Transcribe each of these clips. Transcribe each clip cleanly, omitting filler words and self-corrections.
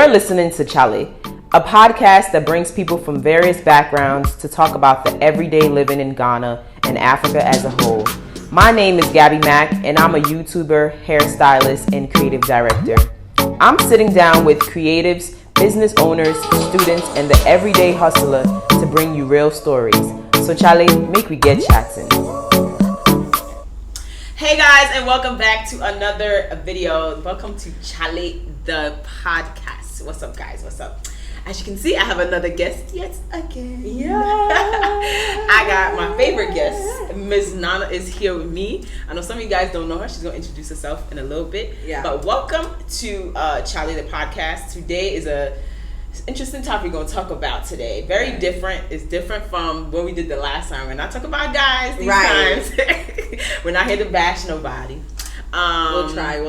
You're listening to Chale, a podcast that brings people from various backgrounds to talk about the everyday living in Ghana and Africa as a whole. My name is Gabby Mack, and I'm a YouTuber, hairstylist, and creative director. I'm sitting down with creatives, business owners, students, and the everyday hustler to bring you real stories. So Chale, make we get chatting. Hey guys, and welcome back to another video. Welcome to Chale, the podcast. What's up, guys? What's up? As you can see, I have another guest yet again. Yeah. I got my favorite guest. Miss Nana is here with me. I know some of you guys don't know her. She's going to introduce herself in a little bit. Yeah. But welcome to Chale, the podcast. Today is an interesting topic we're going to talk about today. Very different. It's different from what we did the last time. We're not talking about guys these times. We're not here to bash nobody. We'll try.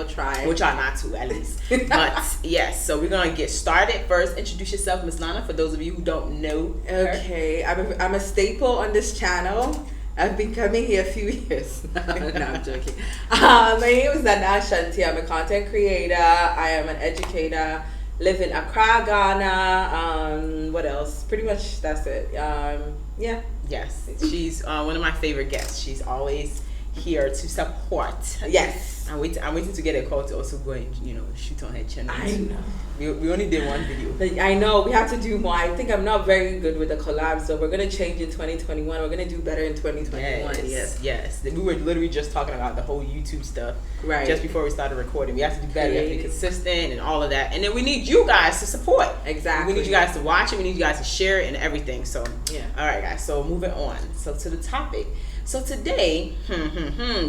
We'll try not to, at least. But yes, so we're gonna get started. First, introduce yourself, Miss Nana, for those of you who don't know her. Okay, I'm a staple on this channel. I've been coming here a few years. No, I'm joking. My name is Nana Ashanti. I'm a content creator. I am an educator. Live in Accra, Ghana. What else? Pretty much that's it. Yeah. Yes, she's one of my favorite guests. She's always here to support. Yes. I'm waiting to get a call to also go and shoot on her channel. I know. We only did one video. I know, we have to do more. I think I'm not very good with the collab, so we're gonna change in 2021. We're gonna do better in 2021. Yes. We were literally just talking about the whole YouTube stuff right just before we started recording. We have to do better. We have to be consistent and all of that. And then we need you guys to support. Exactly. We need you guys to watch it. We need you guys to share it and everything. So yeah. All right, guys. So moving on. So to the topic. So today,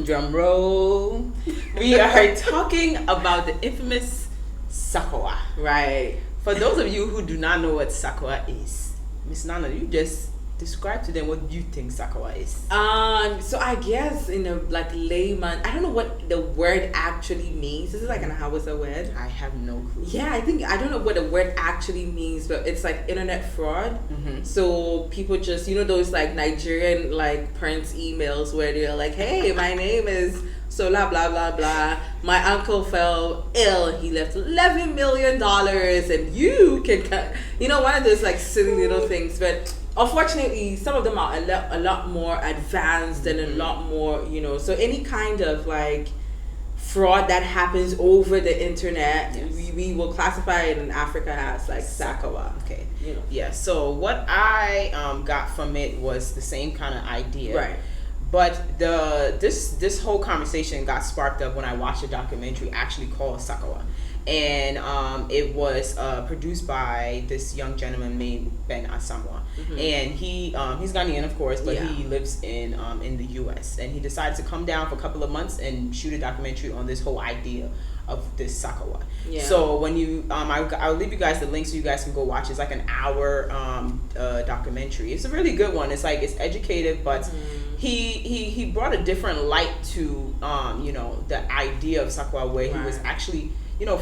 drum roll, we are talking about the infamous Sakawa. Right. For those of you who do not know what Sakawa is, Miss Nana, you just describe to them what you think Sakawa is. So I guess in a layman, I don't know what the word actually means. Is it like an Hausa word? I have no clue. Yeah, I don't know what the word actually means, but it's like internet fraud. Mm-hmm. So people just, those Nigerian parents emails where they're like, hey, my name is so blah blah blah blah. My uncle fell ill. He left $11 million, and you can cut. One of those silly little things, but. Unfortunately, some of them are a lot more advanced and a lot more, so any kind of fraud that happens over the internet, yes. we will classify it in Africa as Sakawa. Okay. Yeah. So what I got from it was the same kind of idea. Right. But this whole conversation got sparked up when I watched a documentary actually called Sakawa. And it was produced by this young gentleman named Ben Asamoah. Mm-hmm. And he's Ghanaian, of course, but he lives in the U.S. And he decided to come down for a couple of months and shoot a documentary on this whole idea of this Sakawa. Yeah. So when you, I'll leave you guys the link so you guys can go watch. It's like an hour documentary. It's a really good one. It's it's educative, but he brought a different light to the idea of Sakawa, where he was actually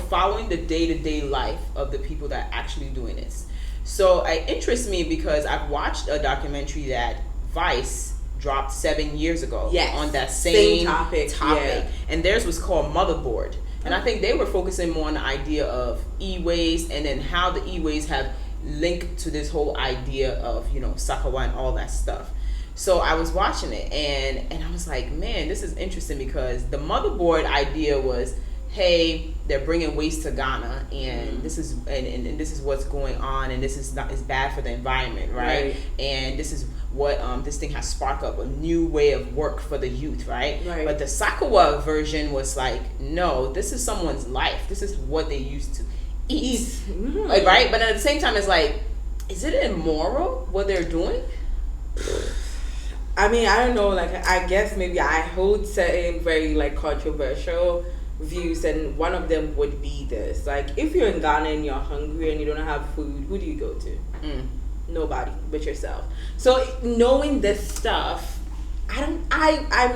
following the day-to-day life of the people that are actually doing this. So it interests me because I've watched a documentary that Vice dropped 7 years ago on that same topic. Yeah. And theirs was called Motherboard. And I think they were focusing more on the idea of e-waste and then how the e-waste have linked to this whole idea of, Sakawa and all that stuff. So I was watching it and I was like, man, this is interesting because the Motherboard idea was, hey, they're bringing waste to Ghana, and this is and this is what's going on, and this is bad for the environment, right? And this is what this thing has sparked up a new way of work for the youth, right? But the Sakawa version was no, this is someone's life. This is what they used to eat. Right? But at the same time, it's is it immoral what they're doing? I mean, I don't know. I guess maybe I hold certain very controversial views, and one of them would be this: if you're in Ghana and you're hungry and you don't have food, who do you go to? Nobody but yourself. So knowing this stuff, I'm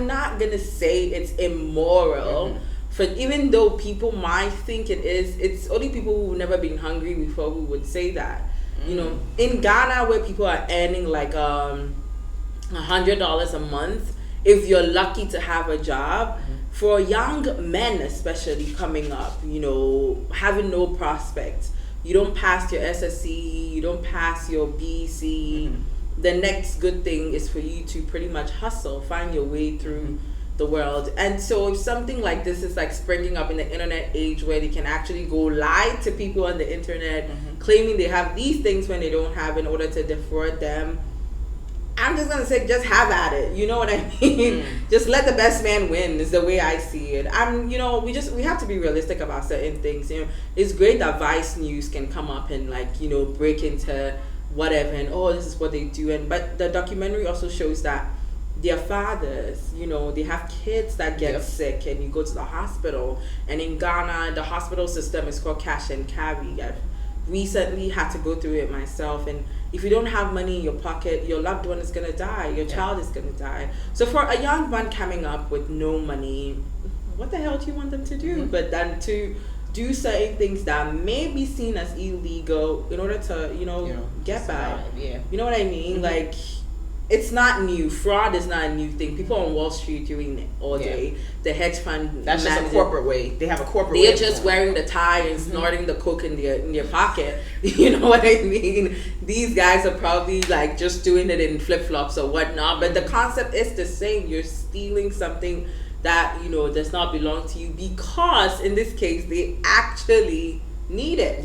not gonna say it's immoral. For even though people might think it is, it's only people who've never been hungry before who would say that. In Ghana, where people are earning $100 a month, if you're lucky to have a job, for young men especially coming up, having no prospects, you don't pass your SSC, you don't pass your BC, the next good thing is for you to pretty much hustle, find your way through the world. And so if something like this is like springing up in the internet age where they can actually go lie to people on the internet, claiming they have these things when they don't have, in order to defraud them, I'm just gonna say, just have at it. You know what I mean? Just let the best man win is the way I see it. You know, we have to be realistic about certain things. You know, it's great that Vice News can come up and like, you know, break into whatever and this is what they do. But the documentary also shows that their fathers, you know, they have kids that get sick and you go to the hospital. And in Ghana, the hospital system is called cash and carry. I've recently had to go through it myself, and if you don't have money in your pocket, your loved one is gonna die, your child is gonna die. So for a young one coming up with no money, what the hell do you want them to do? But then to do certain things that may be seen as illegal in order to, you know get by. You know what I mean? Like, it's not new. Fraud is not a new thing. People on Wall Street doing it all day. The hedge fund. That's just a corporate way. They have a corporate way. They're just wearing the tie and snorting the coke in their pocket. You know what I mean? These guys are probably like just doing it in flip flops or whatnot. But the concept is the same. You're stealing something that, you know, does not belong to you, because in this case they actually need it.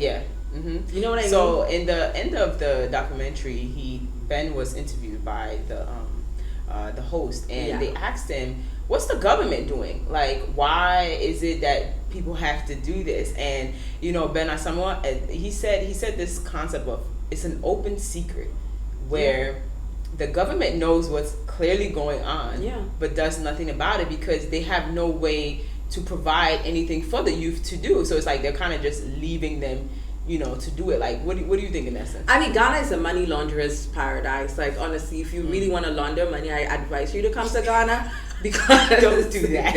You know what I mean? So in the end of the documentary, Ben was interviewed by the host, and they asked him, what's the government doing? Like, why is it that people have to do this? And, you know, Ben Asamoah, he said this concept of, it's an open secret where the government knows what's clearly going on, but does nothing about it because they have no way to provide anything for the youth to do. So it's like they're kind of just leaving them, you know, to do it. Like, what do you think in essence? I mean, Ghana is a money launderer's paradise. Like, honestly, if you really want to launder money, I advise you to come to Ghana, because don't do that.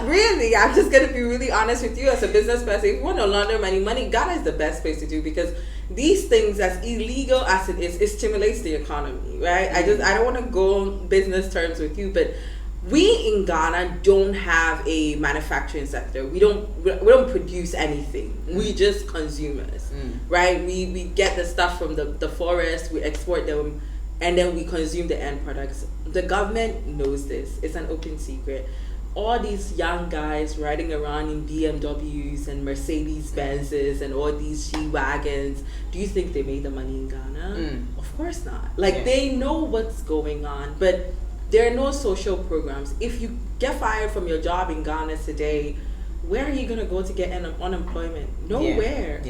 Really, I'm just gonna be really honest with you as a business person. If you want to launder money, Ghana is the best place to do, because these things, as illegal as it is, it stimulates the economy, right? I don't want to go on business terms with you, but we in Ghana don't have a manufacturing sector. We don't produce anything. We just consumers, right? We get the stuff from the forest, we export them, and then we consume the end products. The government knows this. It's an open secret. All these young guys riding around in BMWs and Mercedes Benzes and all these G-Wagons, do you think they made the money in Ghana? Of course not. Like, they know what's going on, but there are no social programs. If you get fired from your job in Ghana today, where are you going to go to get unemployment? Nowhere.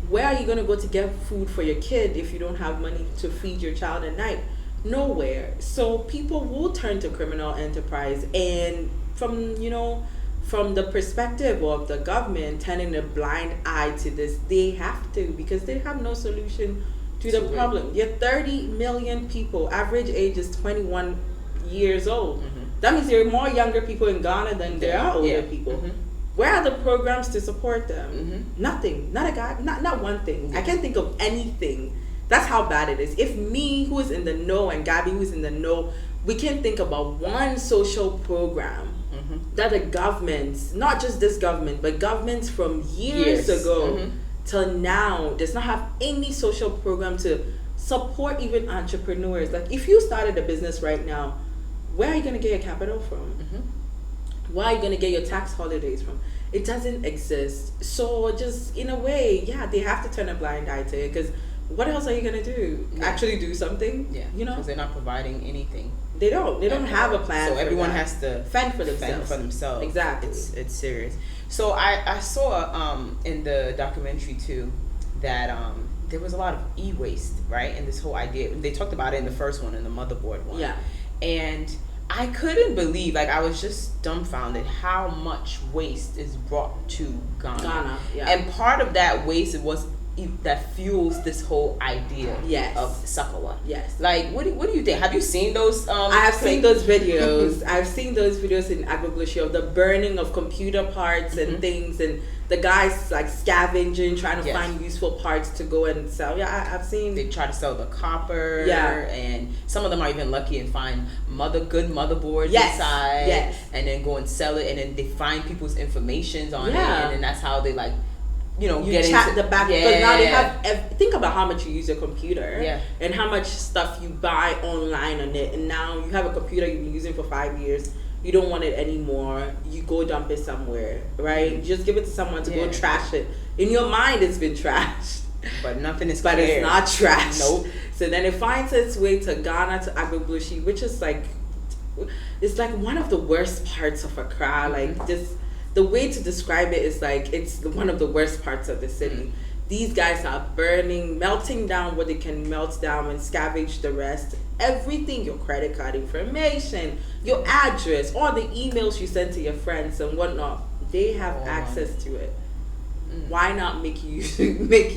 Where are you going to go to get food for your kid if you don't have money to feed your child at night? Nowhere. So people will turn to criminal enterprise, and from the perspective of the government turning a blind eye to this, they have to, because they have no solution to the problem. You're 30 million people. Average age is 21 years old. That means there are more younger people in Ghana than there are older people. Where are the programs to support them? Nothing. Not a guy. Not one thing. I can't think of anything. That's how bad it is. If me, who is in the know, and Gabby, who is in the know, we can think about one social program that the governments, not just this government, but governments from years ago till now, does not have any social program to support even entrepreneurs. Like, if you started a business right now, where are you going to get your capital from? Where are you going to get your tax holidays from? It doesn't exist. So just in a way, they have to turn a blind eye to it, because what else are you going to do? Actually do something? You know? Because they're not providing anything. They don't have a plan. So everyone has to fend for themselves. Exactly. It's serious. So I saw in the documentary too that there was a lot of e-waste, right? And this whole idea, they talked about it in the first one, in the motherboard one. And I couldn't believe, like, I was just dumbfounded how much waste is brought to Ghana. And part of that waste was that fuels this whole idea of Sakawa. Like, what do you think? Have you seen those? I have seen those videos. I've seen those videos in Agbogbloshie of the burning of computer parts and things, and the guys like scavenging, trying to find useful parts to go and sell. I've seen. They try to sell the copper. And some of them are even lucky and find good motherboards inside. And then go and sell it, and then they find people's information on it, and then that's how they like you get chat into the back, because now they have think about how much you use your computer, and how much stuff you buy online on it, and now you have a computer you've been using for 5 years, you don't want it anymore, you go dump it somewhere, right? You just give it to someone to go trash it. In your mind it's been trashed, but nothing is but clear. it's not trash. Nope. So then it finds its way to Ghana, to Agbogbloshie, which is like, it's like one of the worst parts of Accra. Like this, the way to describe it is like it's one of the worst parts of the city. These guys are burning, melting down what they can melt down and scavenge the rest. Everything, your credit card information, your address, all the emails you send to your friends and whatnot, they have access to it. Why not make use of the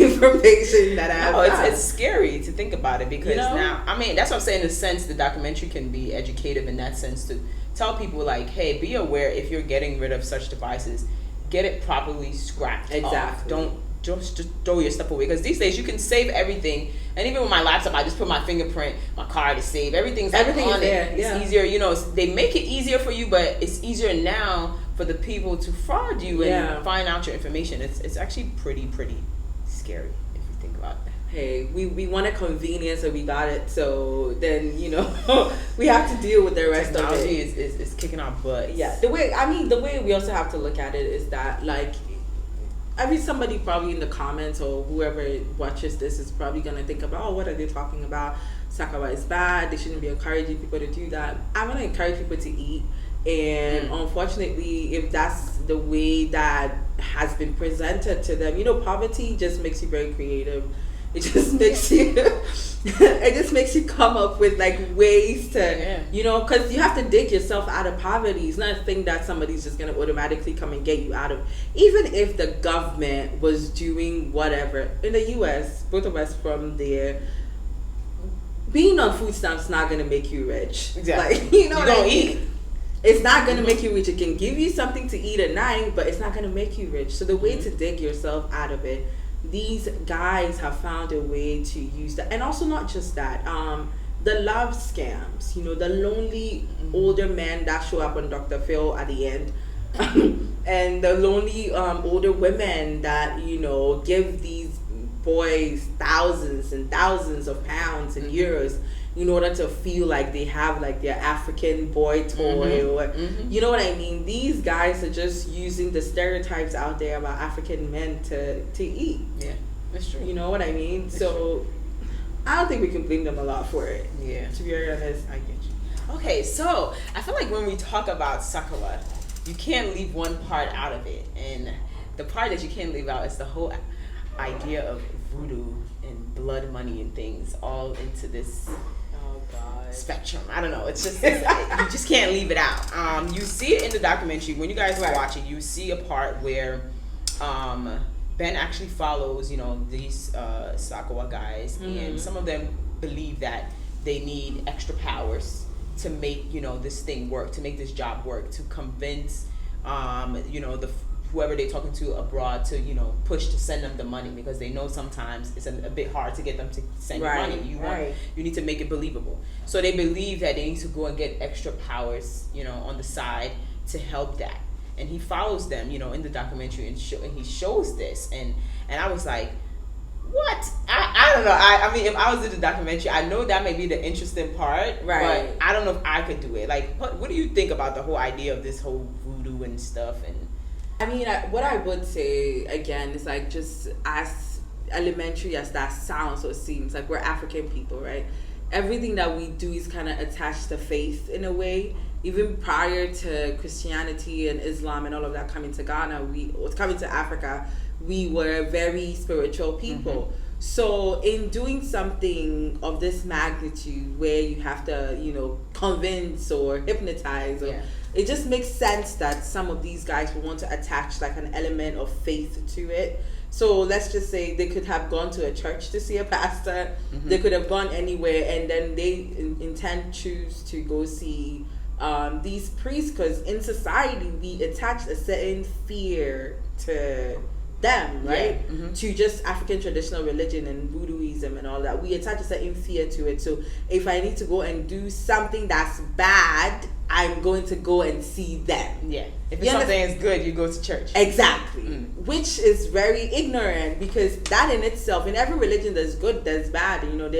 information that I have? It's scary to think about it, because now, I mean, that's what I'm saying. In a sense, the documentary can be educative in that sense, to tell people like, hey, be aware if you're getting rid of such devices, get it properly scrapped. Exactly. Don't just throw your stuff away, because these days you can save everything. And even with my laptop, I just put my fingerprint, my card is saved. Everything is on there. It's easier. They make it easier for you, but it's easier now for the people to fraud you and find out your information. It's actually pretty scary if you think about it. Hey, we wanted convenience and we got it, so then we have to deal with the rest of it. Technology is kicking our butt. Yeah, the way we also have to look at it is that, like, I mean, somebody probably in the comments or whoever watches this is probably gonna think about, oh, what are they talking about? Sakawa is bad. They shouldn't be encouraging people to do that. I want to encourage people to eat, and unfortunately, if that's the way that has been presented to them, poverty just makes you very creative. It just makes you come up with like ways to because you have to dig yourself out of poverty. It's not a thing that somebody's just going to automatically come and get you out of. Even if the government was doing whatever in the US, both of us from there, being on food stamps is not going to make you rich. Exactly. Like, you don't eat. It's not going to make you rich. It can give you something to eat at night, but it's not going to make you rich. So the way to dig yourself out of it, these guys have found a way to use that. And also not just that, the love scams, the lonely older men that show up on Dr. Phil at the end, and the lonely older women that give these boys thousands and thousands of pounds and euros in order to feel like they have like their African boy toy or you know what I mean. These guys are just using the stereotypes out there about African men to eat. Yeah, that's true. You know what I mean? That's so true. I don't think we can blame them a lot for it. Yeah, to be very honest. I get you. Okay, so I feel like when we talk about Sakawa, you can't leave one part out of it, and the part that you can't leave out is the whole idea of voodoo and blood money and things all into this spectrum. I don't know. It's just you just can't leave it out. You see it in the documentary when you guys are watching. You see a part where Ben actually follows these Sakawa guys, and some of them believe that they need extra powers to make this thing work, to make this job work, to convince whoever they're talking to abroad to push to send them the money, because they know sometimes it's a bit hard to get them to send you money. You need to make it believable. So they believe that they need to go and get extra powers on the side to help that. And he follows them in the documentary and he shows this, and I was like, what? I don't know. I mean, if I was in the documentary, I know that may be the interesting part, but I don't know if I could do it. Like, what do you think about the whole idea of this whole voodoo and stuff? And I mean, what I would say, again, is like, just as elementary as that sounds or seems, like, we're African people, right? Everything that we do is kind of attached to faith in a way. Even prior to Christianity and Islam and all of that coming to Ghana, coming to Africa, we were very spiritual people. So in doing something of this magnitude where you have to, convince or hypnotize, it just makes sense that some of these guys will want to attach like an element of faith to it. So let's just say they could have gone to a church to see a pastor. They could have gone anywhere, and then they choose to go see these priests, because in society we attach a certain fear to them, right? To just African traditional religion and voodooism and all that. We attach a certain fear to it. So if I need to go and do something that's bad I'm going to go and see them. Yeah. If it's something is good, you go to church. Exactly. Which is very ignorant, because that in itself, in every religion, there's good, there's bad, you know.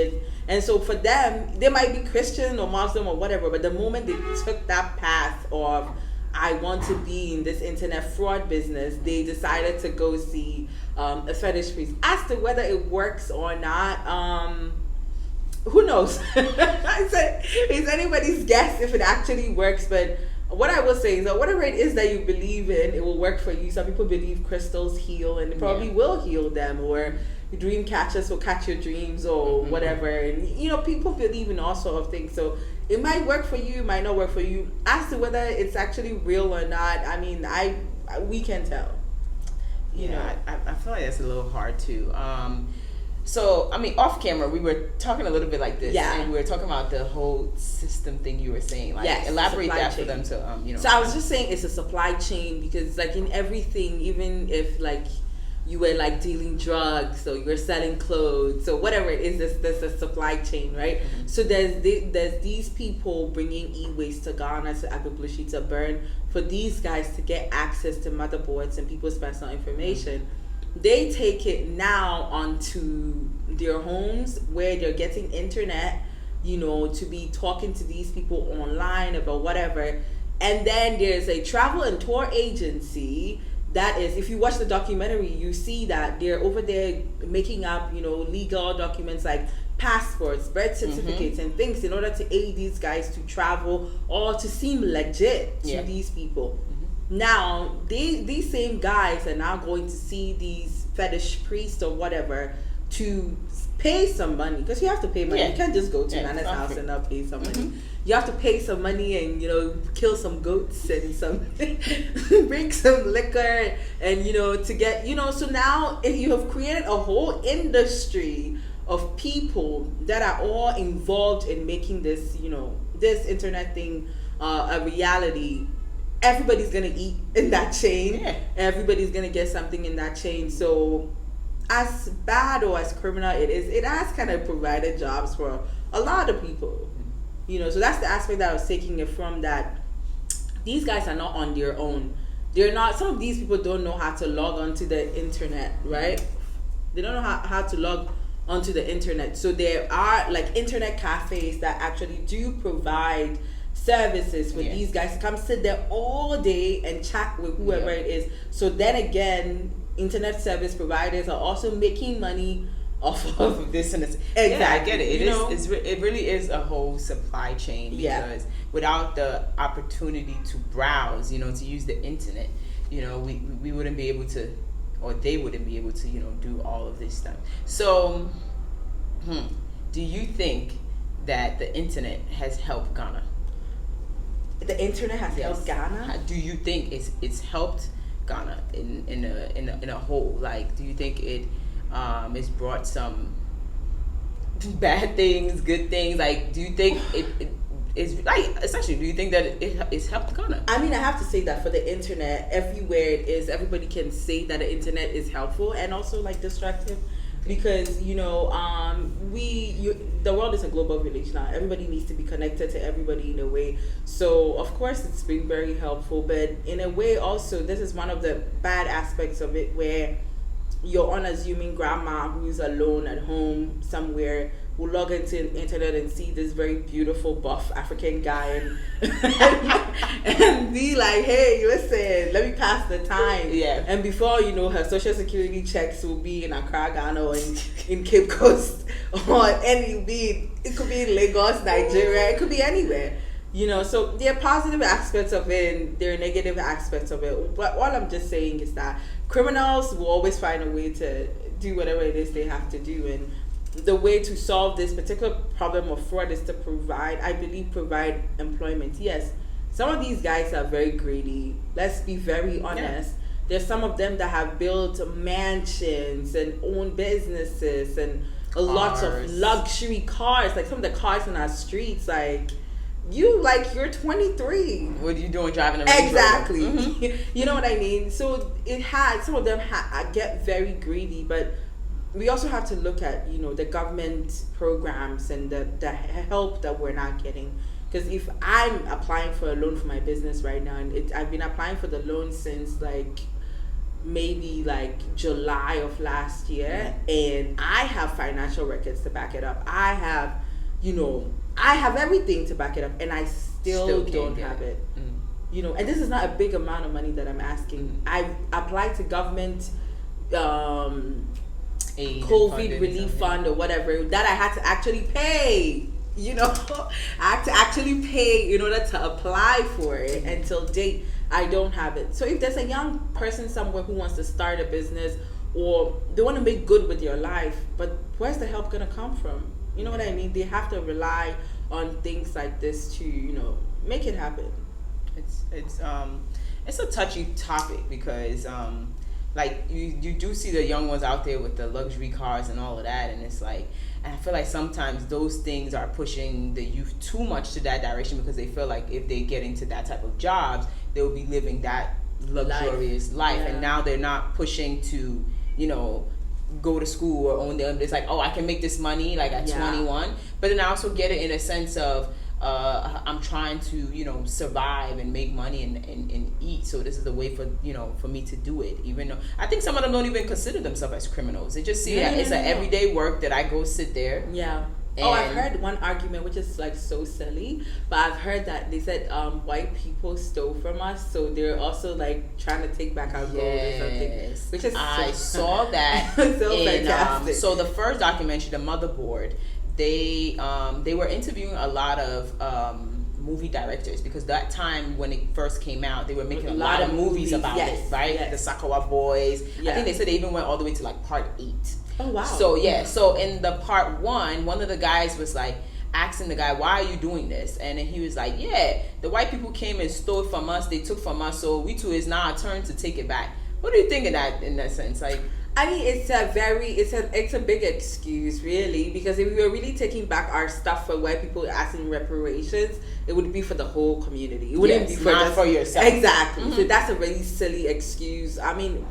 And so for them, they might be Christian or Muslim or whatever, but the moment they took that path of, I want to be in this internet fraud business, they decided to go see a fetish priest. As to whether it works or not, who knows? It's anybody's guess if it actually works. But what I will say is that whatever it is that you believe in, it will work for you. Some people believe crystals heal, and it probably will heal them, or dream catchers will catch your dreams, or whatever. And you know, people believe in all sort of things. So it might work for you, it might not work for you. As to whether it's actually real or not, I mean, we can tell. You know, I feel like that's a little hard too. So, I mean, off camera, we were talking a little bit like this, and we were talking about the whole system thing you were saying. Like, elaborate that for them to, you know. So I was just saying it's a supply chain, because like in everything, even if like you were like dealing drugs, so you're selling clothes, so whatever it is, there's a supply chain, right? So there's these people bringing e-waste to Ghana, to Agbogbloshie, to burn, for these guys to get access to motherboards and people's personal information. They take it now onto their homes, where they're getting internet, you know, to be talking to these people online about whatever. And then there's a travel and tour agency that is, if you watch the documentary, you see that they're over there making up, you know, legal documents like passports, birth certificates, and things in order to aid these guys to travel or to seem legit to these people. Now, these same guys are now going to see these fetish priests or whatever to pay some money, because you have to pay money. You can't just go to Nana's house and not pay some money. You have to pay some money and, you know, kill some goats and some bring some liquor, and, you know, to get, you know. So now if you have created a whole industry of people that are all involved in making this, you know, this internet thing a reality, everybody's gonna eat in that chain. Everybody's gonna get something in that chain. So as bad or as criminal it is, it has kind of provided jobs for a lot of people, you know. So that's the aspect that I was taking it from, that these guys are not on their own. They're not, some of these people don't know how to log onto the internet, right? They don't know how to log onto the internet. So there are like internet cafes that actually do provide services for these guys to come sit there all day and chat with whoever it is. So then again, internet service providers are also making money off of this and this. Exactly. Yeah, I get it. It really is a whole supply chain, because without the opportunity to browse, you know, to use the internet, you know, we wouldn't be able to, or they wouldn't be able to, you know, do all of this stuff. So, do you think that the internet has helped Ghana? The internet has helped Ghana? Do you think it's helped Ghana in a whole? Like, do you think it it's brought some bad things, good things? Like, do you think it is, like, essentially, do you think that it's helped Ghana? I mean, I have to say that for the internet, everywhere it is, everybody can say that the internet is helpful and also like destructive. Because, you know, the world is a global village now. Everybody needs to be connected to everybody in a way. So, of course, it's been very helpful. But in a way, also, this is one of the bad aspects of it, where your unassuming grandma who's alone at home somewhere will log into the internet and see this very beautiful, buff African guy and be like, hey, listen, let me pass the time. And before you know, her social security checks will be in Accra, Ghana, or in Cape Coast, or it could be in Lagos, Nigeria, it could be anywhere. You know, so there are positive aspects of it and there are negative aspects of it. But all I'm just saying is that criminals will always find a way to do whatever it is they have to do. And the way to solve this particular problem of fraud is to provide employment. Yes, some of these guys are very greedy. Let's be very honest. There's some of them that have built mansions and own businesses and lots of luxury cars. Like some of the cars on our streets, like, you're 23. What are you doing driving a Range Rover? Exactly. You know what I mean? So some of them get very greedy, but we also have to look at, you know, the government programs and the help that we're not getting. Because if I'm applying for a loan for my business right now, and I've been applying for the loan since like maybe like July of last year, and I have financial records to back it up. I have, I have everything to back it up, and I still don't have it. And this is not a big amount of money that I'm asking. I've applied to government COVID relief fund or whatever that I had to actually pay. I had to actually pay in order to apply for it. Until date, I don't have it. So if there's a young person somewhere who wants to start a business or they want to make good with your life, but where's the help gonna come from? You know what I mean? They have to rely on things like this to, make it happen. It's a touchy topic because like you do see the young ones out there with the luxury cars and all of that, and it's like, and I feel like sometimes those things are pushing the youth too much to that direction because they feel like if they get into that type of jobs, they will be living that luxurious life. And now they're not pushing to, go to school or own them. It's like, oh, I can make this money like at 21, but then I also get it in a sense of I'm trying to survive and make money and eat, so this is the way for me to do it, even though I think some of them don't even consider themselves as criminals. They just see that it's an everyday work that I go sit there. I've heard one argument which is like so silly, but I've heard that they said white people stole from us, so they're also like trying to take back our gold or something, which is I saw that so fantastic. So the first documentary, The Motherboard, they were interviewing a lot of movie directors, because that time when it first came out, they were making a lot of movies about it, right? The Sakawa boys. I think they said they even went all the way to like part 8. Oh wow. So in the part 1, one of the guys was like asking the guy, why are you doing this? And then he was like, the white people came and stole from us, they took from us, so it's now our turn to take it back. What do you think of that in that sense? Like, I mean, it's a big excuse, really, because if we were really taking back our stuff for white people asking reparations, it would be for the whole community. It wouldn't be for yourself. Exactly. So that's a really silly excuse. I mean,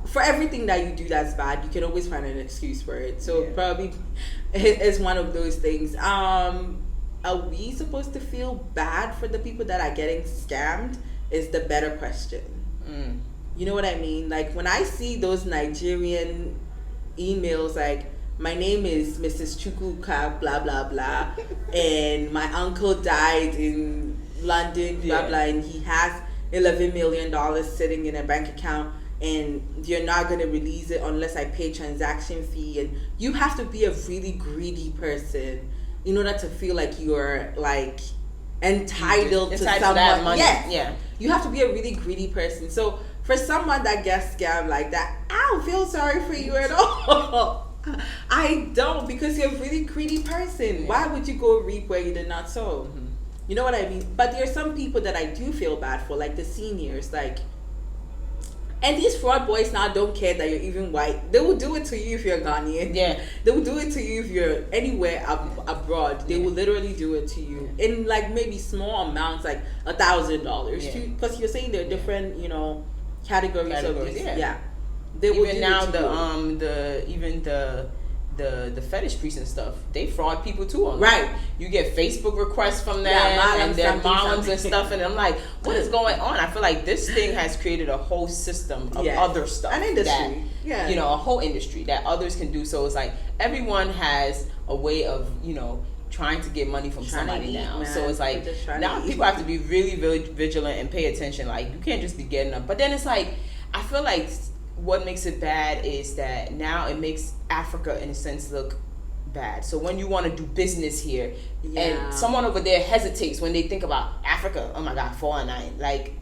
for everything that you do that's bad, you can always find an excuse for it. So probably it's one of those things. Are we supposed to feel bad for the people that are getting scammed? Is the better question. You know what I mean? Like when I see those Nigerian emails like, my name is Mrs. Chukwuka, blah, blah, blah, and my uncle died in London, blah, blah, and he has $11 million sitting in a bank account, and you're not going to release it unless I pay transaction fee. And you have to be a really greedy person in order to feel like you're like entitled to someone. That money. Yes. Yeah. You have to be a really greedy person. So for someone that gets scammed like that, I don't feel sorry for you at all. I don't, because you're a really greedy person. Why would you go reap where you did not sow? You know what I mean? But there are some people that I do feel bad for, like the seniors, like, and these fraud boys now don't care that you're even white. They will do it to you if you're Ghanaian. They will do it to you if you're anywhere abroad. They will literally do it to you in like maybe small amounts, like $1,000. Because you're saying there are different, categories of these. They will even now the fetish priests and stuff, they fraud people too online. Right. You get Facebook requests from them and their moms and stuff, and I'm like, what is going on? I feel like this thing has created a whole system of other stuff. An industry. A whole industry that others can do. So it's like everyone has a way of, trying to get money from somebody now. Man. So it's like now people have to be really, really vigilant and pay attention. Like you can't just be getting them. But then it's like, I feel like what makes it bad is that now it makes Africa in a sense look bad. So when you want to do business here and someone over there hesitates when they think about Africa, oh my God, 419, like,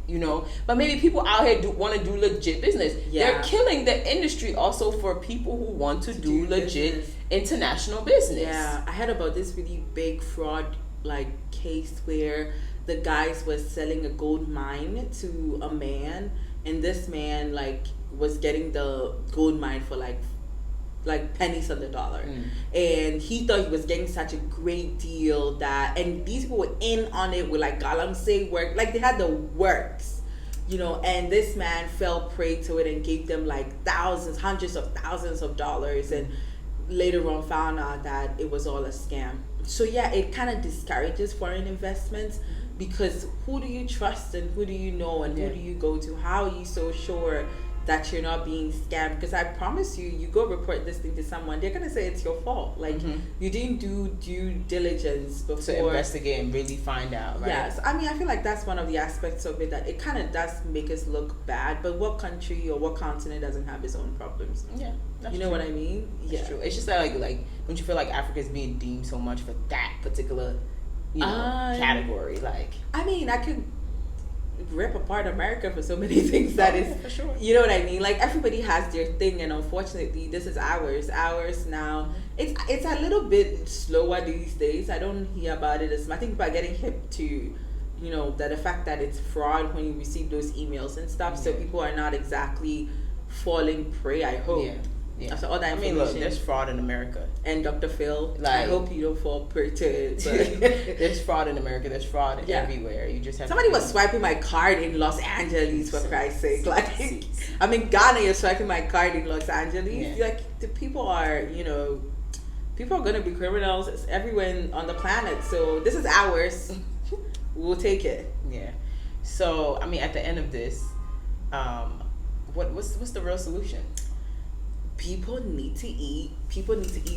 but maybe people out here want to do legit business. They're killing the industry also for people who want to do legit business. International business. I heard about this really big fraud like case where the guys was selling a gold mine to a man, and this man like was getting the gold mine for like pennies on the dollar, and he thought he was getting such a great deal and these people were in on it with like galamsey work, like they had the works, and this man fell prey to it and gave them like thousands, hundreds of thousands of dollars, and later on found out that it was all a scam. So yeah, it kind of discourages foreign investments, because who do you trust and who do you know and who do you go to? How are you so sure that you're not being scammed? Because I promise you, you go report this thing to someone, they're gonna say it's your fault. Like you didn't do due diligence before to investigate and really find out, right? Yes, I mean, I feel like that's one of the aspects of it, that it kind of does make us look bad. But what country or what continent doesn't have its own problems? Yeah, you know what I mean? That's true. It's just that like don't you feel like Africa is being deemed so much for that particular category? Like, I mean, I could rip apart America for so many things that is, for sure. You know what I mean? Like, everybody has their thing, and unfortunately this is ours now. It's a little bit slower these days. I don't hear about it as much. I think by getting hip to that the fact that it's fraud when you receive those emails and stuff, so people are not exactly falling prey, I hope. After all that information. I mean, look, there's fraud in America. And Dr. Phil, I hope you don't fall prey to it. But there's fraud in America. There's fraud everywhere. You just have somebody was swiping my card in Los Angeles, for Christ's sake. Like, I'm in Ghana, you're swiping my card in Los Angeles. Like, the people are, people are going to be criminals everywhere on the planet. So this is ours. We'll take it. Yeah. So, I mean, at the end of this, what's the real solution? People need to eat.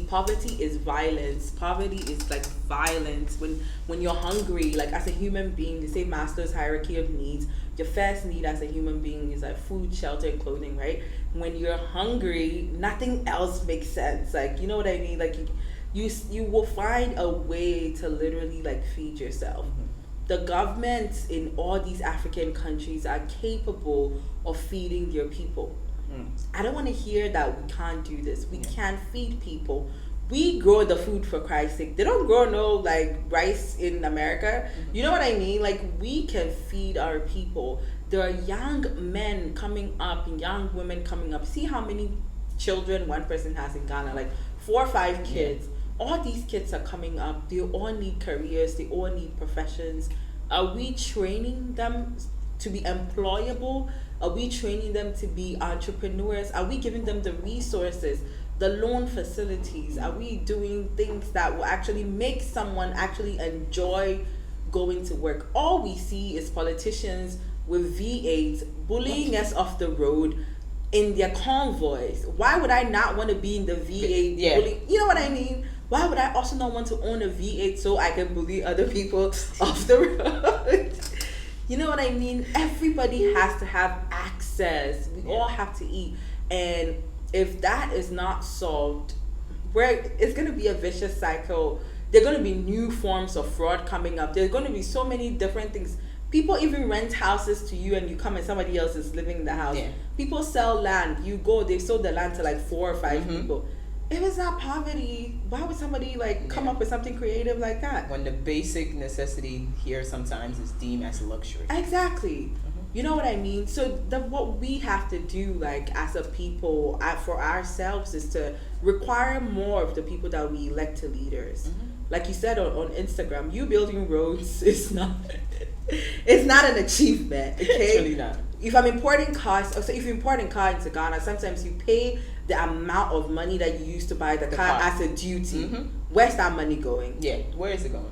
Poverty is violence. Poverty is like violence. When you're hungry, like as a human being, they say Maslow's hierarchy of needs. Your first need as a human being is like food, shelter, and clothing, right? When you're hungry, nothing else makes sense. Like, you know what I mean? Like you will find a way to literally like feed yourself. The governments in all these African countries are capable of feeding their people. I don't want to hear that we can't do this. We can't feed people. We grow the food, for Christ's sake. They don't grow no like rice in America. You know what I mean? Like, we can feed our people. There are young men coming up and young women coming up. See how many children one person has in Ghana, like 4 or 5 kids. All these kids are coming up. They all need careers. They all need professions. Are we training them to be employable? Are we training them to be entrepreneurs? Are we giving them the resources, the loan facilities? Are we doing things that will actually make someone actually enjoy going to work? All we see is politicians with V8s bullying us off the road in their convoys. Why would I not want to be in the V8 bullying? You know what I mean? Why would I also not want to own a V8 so I can bully other people off the road? You know what I mean? Everybody has to have access. We all have to eat. And if that is not solved, it's going to be a vicious cycle. There are going to be new forms of fraud coming up. There's going to be so many different things. People even rent houses to you, and you come and somebody else is living in the house. People sell land. You go, they sold the land to like 4 or 5 people. If it's not poverty, why would somebody like come up with something creative like that? When the basic necessity here sometimes is deemed as luxury. Exactly. You know what I mean? So what we have to do, like as a people, for ourselves, is to require more of the people that we elect to leaders. Like you said on Instagram, you building roads is not it's not an achievement. Okay, it's really not. If I'm importing cars, so if you're importing cars into Ghana, sometimes you pay the amount of money that you used to buy the car as a duty. Where's that money going? Yeah, where is it going?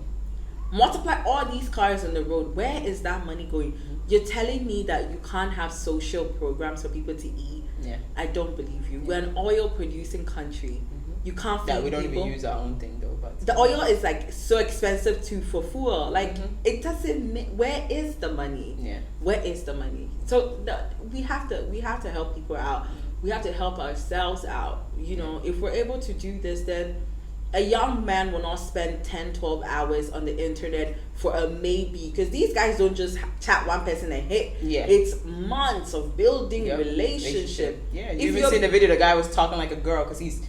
Multiply all these cars on the road. Where is that money going? You're telling me that you can't have social programs for people to eat? Yeah. I don't believe you. We're an oil producing country. You can't feed we don't people. even use our own thing though. But the oil is like so expensive too for fuel. Like it doesn't. Where is the money? Yeah. Where is the money? So we have to help people out. We have to help ourselves out. You know, if we're able to do this, then a young man will not spend 10, 12 hours on the internet for a maybe. Because these guys don't just chat one person and hit. Yeah. It's months of building relationship. Yeah, you even seen the video, the guy was talking like a girl because he's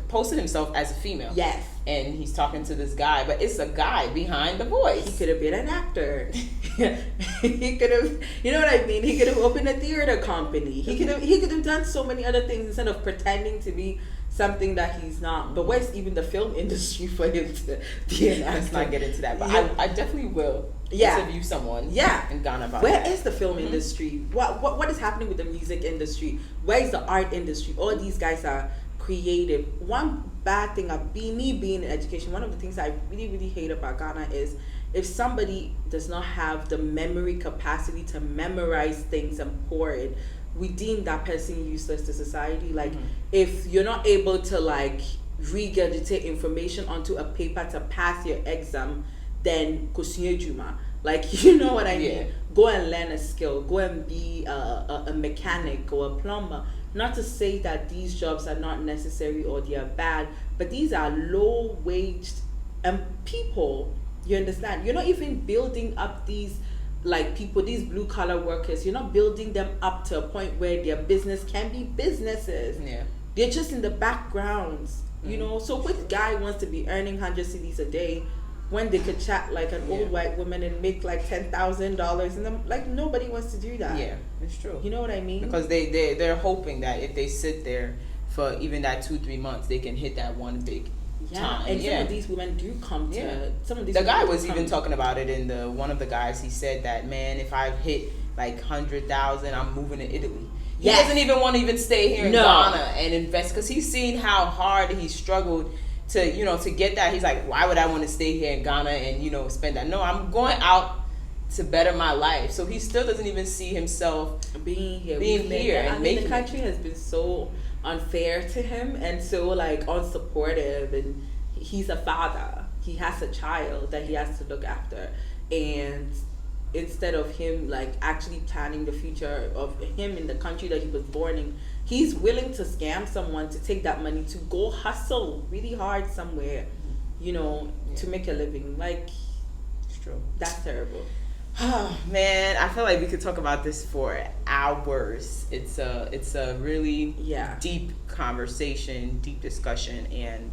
posted himself as a female. Yes. And he's talking to this guy, but it's a guy behind the voice. He could have been an actor. He could have, you know what I mean? He could have opened a theater company. He could have done so many other things instead of pretending to be something that he's not. But where's even the film industry for him to be an actor? Let's not get into that. But I definitely will interview someone in Ghana about Where that. is the film industry? What is happening with the music industry? Where is the art industry? All these guys are creative. One bad thing of me being in education, one of the things I really, really hate about Ghana is if somebody does not have the memory capacity to memorize things and pour it, we deem that person useless to society. Like, if you're not able to like regurgitate information onto a paper to pass your exam, then kosunye juma. Like, you know what I mean? Go and learn a skill. Go and be a mechanic or a plumber. Not to say that these jobs are not necessary or they are bad, but these are low waged people. You understand? You're not even building up these like people, these blue collar workers. You're not building them up to a point where their business can be businesses. Yeah. They're just in the backgrounds, you know. So which guy wants to be earning 100 cedis a day when they could chat like an old white woman and make like $10,000? And then, like, nobody wants to do that. Yeah, it's true. You know what I mean? Because they're hoping that if they sit there for even that 2-3 months, they can hit that one big time. And some of these women do come to some of these. The guy was even talking about it in one of the guys. He said that, man, if I hit like 100,000, I'm moving to Italy. He doesn't even want to even stay here in Ghana and invest, because he's seen how hard he struggled to get that. He's like, why would I want to stay here in Ghana and spend that? No, I'm going out to better my life. So he still doesn't even see himself being here. I mean, the country has been so unfair to him and so like unsupportive, and he's a father. He has a child that he has to look after, and instead of him like actually planning the future of him in the country that he was born in, he's willing to scam someone to take that money to go hustle really hard somewhere, to make a living. Like, it's true. That's terrible. Oh, man, I feel like we could talk about this for hours. It's a really deep conversation, deep discussion, and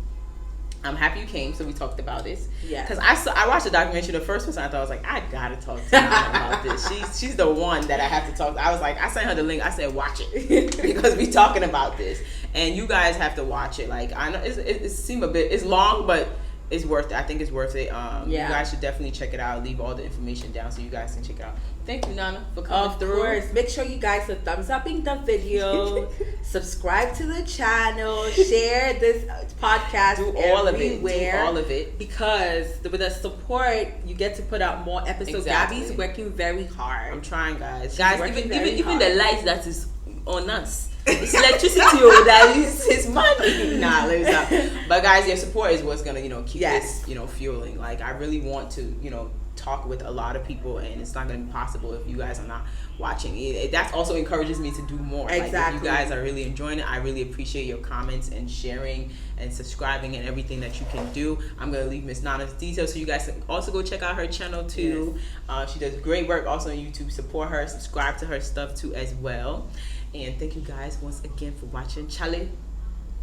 I'm happy you came, so we talked about this. Yeah. Because I watched the documentary. The first person I thought, I was like, I gotta talk to Nana about this. She's the one that I have to talk to. I was like, I sent her the link. I said, watch it because we talking about this, and you guys have to watch it. Like, I know it seems a bit, it's long, but it's worth it. I think it's worth it. You guys should definitely check it out. Leave all the information down so you guys can check it out. Thank you, Nana, for coming through. Of course. Make sure you guys are thumbs upping the video, subscribe to the channel, share this podcast everywhere. Do all of it. Because with the support, you get to put out more episodes. Exactly. Gabby's working very hard. I'm trying, guys. Even the lights that is on us. It's electricity that is his money. Nah, let me stop. But guys, your support is what's gonna, keep this, fueling. Like, I really want to, talk with a lot of people, and it's not gonna be possible if you guys are not watching. That also encourages me to do more. Exactly. Like, if you guys are really enjoying it, I really appreciate your comments and sharing and subscribing and everything that you can do. I'm gonna leave Miss Nana's details so you guys can also go check out her channel too. Yes. She does great work also on YouTube. Support her, subscribe to her stuff too as well. And thank you guys once again for watching Chale,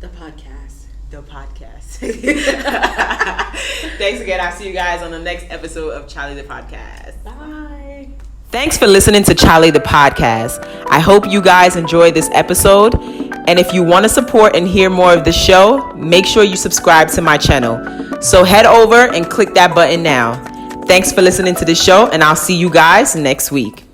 the podcast. Thanks again. I'll see you guys on the next episode of Chale the Podcast. Bye. Thanks for listening to Chale the Podcast. I hope you guys enjoyed this episode. And if you want to support and hear more of the show, make sure you subscribe to my channel. So head over and click that button now. Thanks for listening to the show, and I'll see you guys next week.